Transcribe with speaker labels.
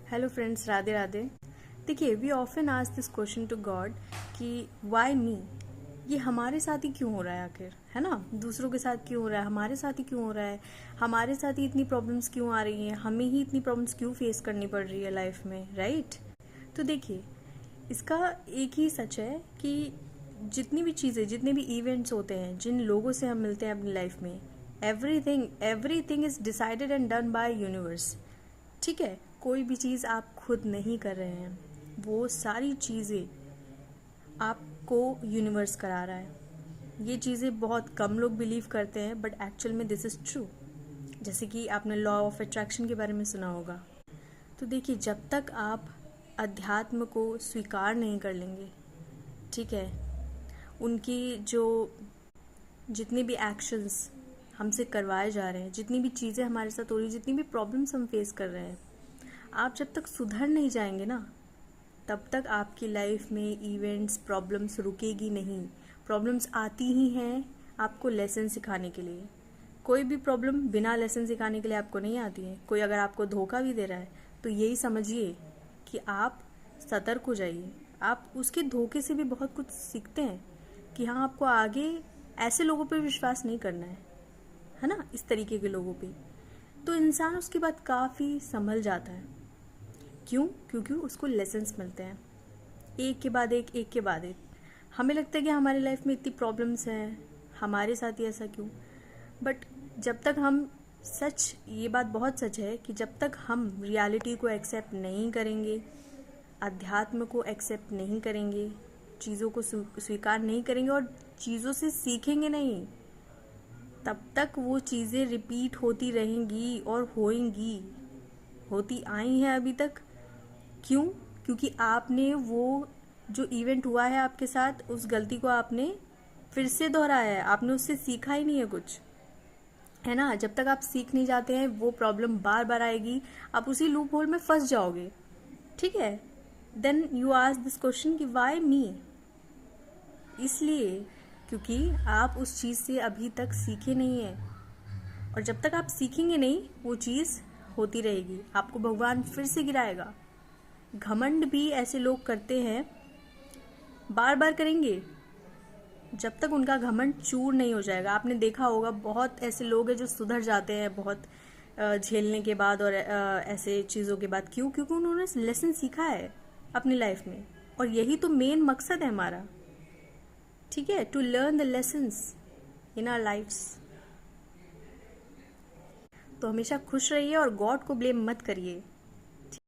Speaker 1: Hello friends, Radhe Radhe. देखिए, we often ask this question to God कि why me, ये हमारे साथ ही क्यों हो रहा है आखिर, है ना। दूसरों के साथ क्यों हो रहा है, हमारे साथ ही क्यों हो रहा है। हमारे साथ ही इतनी प्रॉब्लम्स क्यों आ रही हैं, हमें ही इतनी प्रॉब्लम्स क्यों फेस करनी पड़ रही है लाइफ में, राइट। तो देखिए, इसका एक ही सच है कि जितनी भी चीज़ें, जितने भी इवेंट्स होते हैं, जिन लोगों से हम मिलते हैं अपनी लाइफ में, everything is decided and done by universe. ठीक है, कोई भी चीज़ आप खुद नहीं कर रहे हैं, वो सारी चीज़ें आपको यूनिवर्स करा रहा है। ये चीज़ें बहुत कम लोग बिलीव करते हैं, बट एक्चुअल में दिस इज़ ट्रू। जैसे कि आपने लॉ ऑफ अट्रैक्शन के बारे में सुना होगा। तो देखिए, जब तक आप अध्यात्म को स्वीकार नहीं कर लेंगे, ठीक है, उनकी जो जितने भी एक्शंस हमसे करवाए जा रहे हैं, जितनी भी चीज़ें हमारे साथ हो रही, जितनी भी प्रॉब्लम्स हम फेस कर रहे हैं, आप जब तक सुधर नहीं जाएंगे ना, तब तक आपकी लाइफ में इवेंट्स, प्रॉब्लम्स रुकेगी नहीं। प्रॉब्लम्स आती ही हैं आपको लेसन सिखाने के लिए। कोई भी प्रॉब्लम बिना लेसन सिखाने के लिए आपको नहीं आती है। कोई अगर आपको धोखा भी दे रहा है तो यही समझिए कि आप सतर्क हो जाइए। आप उसके धोखे से भी बहुत कुछ सीखते हैं कि हाँ, आपको आगे ऐसे लोगों पर विश्वास नहीं करना है ना, इस तरीके के लोगों पे। तो इंसान उसके बाद काफ़ी संभल जाता है। क्यों? क्योंकि उसको लेसन्स मिलते हैं, एक के बाद एक के बाद एक। हमें लगता है कि हमारी लाइफ में इतनी प्रॉब्लम्स हैं, हमारे साथ ही ऐसा क्यों। बट जब तक हम ये बात बहुत सच है कि जब तक हम रियलिटी को एक्सेप्ट नहीं करेंगे, अध्यात्म को एक्सेप्ट नहीं करेंगे, चीज़ों को स्वीकार नहीं करेंगे और चीज़ों से सीखेंगे नहीं, तब तक वो चीज़ें रिपीट होती रहेंगी और होएंगी, होती आई हैं अभी तक। क्यों? क्योंकि आपने वो जो इवेंट हुआ है आपके साथ, उस गलती को आपने फिर से दोहराया है, आपने उससे सीखा ही नहीं है कुछ, है ना। जब तक आप सीख नहीं जाते हैं, वो प्रॉब्लम बार बार आएगी, आप उसी लूप होल में फंस जाओगे। ठीक है, then you ask this question कि वाई मी। इसलिए क्योंकि आप उस चीज़ से अभी तक सीखे नहीं हैं, और जब तक आप सीखेंगे नहीं, वो चीज़ होती रहेगी, आपको भगवान फिर से गिराएगा। घमंड भी ऐसे लोग करते हैं, बार बार करेंगे जब तक उनका घमंड चूर नहीं हो जाएगा। आपने देखा होगा, बहुत ऐसे लोग हैं जो सुधर जाते हैं बहुत झेलने के बाद और ऐसे चीज़ों के बाद। क्यों? क्योंकि उन्होंने लेसन सीखा है अपनी लाइफ में, और यही तो मेन मकसद है हमारा। ठीक है, to learn the lessons in our lifes. तो हमेशा खुश रहिए और गॉड को ब्लेम मत करिए।